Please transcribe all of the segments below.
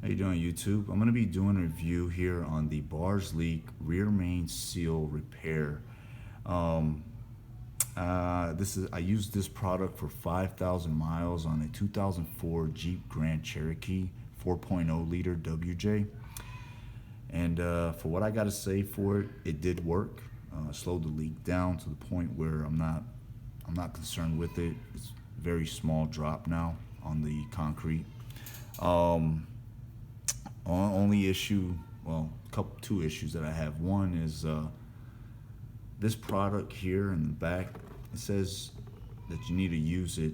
How you doing, YouTube? I'm going to be doing a review here on the Bars Leak rear main seal repair. Um, I used this product for 5,000 miles on a 2004 Jeep Grand Cherokee 4.0 liter WJ, and for what I got to say for it, it did work. Slowed the leak down to the point where I'm not concerned with it. It's very small drop now on the concrete. Um, Only issue, well, two issues that I have. One is this product here in the back. It says that you need to use it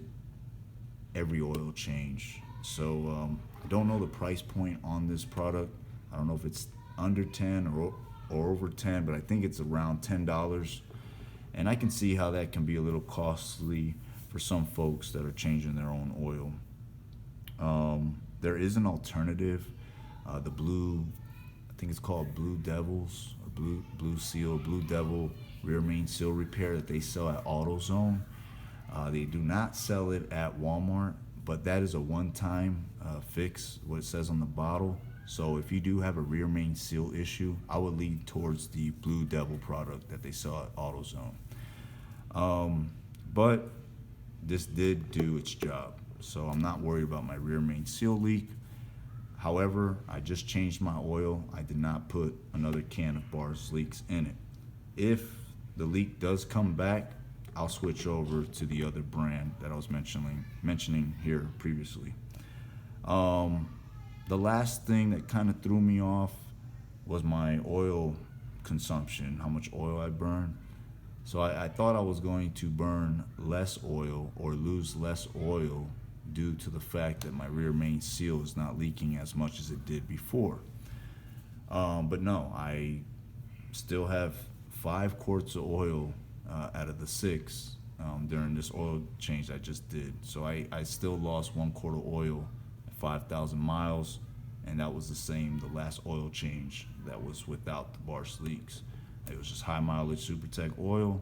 every oil change. So I don't know the price point on this product. I don't know if it's under 10 or over 10, but I think it's around $10. And I can see how that can be a little costly for some folks that are changing their own oil. There is an alternative. The blue, I think it's called Blue Devils or Blue Seal, Blue Devil rear main seal repair that they sell at AutoZone. They do not sell it at Walmart, but that is a one-time fix, what it says on the bottle. So if you do have a rear main seal issue, I would lean towards the Blue Devil product that they sell at AutoZone. But this did do its job, so I'm not worried about my rear main seal leak. However, I just changed my oil. I did not put another can of Bars Leaks in it. If the leak does come back, I'll switch over to the other brand that I was mentioning here previously. The last thing that kind of threw me off was my oil consumption, how much oil I burn. So I thought I was going to burn less oil or lose less oil due to the fact that my rear main seal is not leaking as much as it did before. But no, I still have 5 quarts of oil out of the 6 during this oil change I just did. So I still lost 1 quart of oil at 5,000 miles, and that was the same the last oil change that was without the Bars Leaks. It was just high mileage Supertech oil,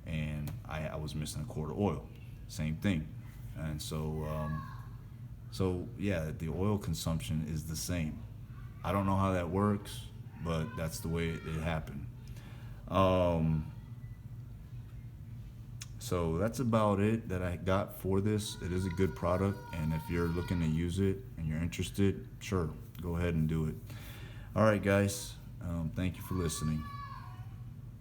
and I was missing a quart of oil. Same thing. And so yeah, the oil consumption is the same. I don't know how that works, but that's the way it happened. So that's about it that I got for this. It is a good product, and if you're looking to use it and you're interested, sure, go ahead and do it. All right, guys, thank you for listening.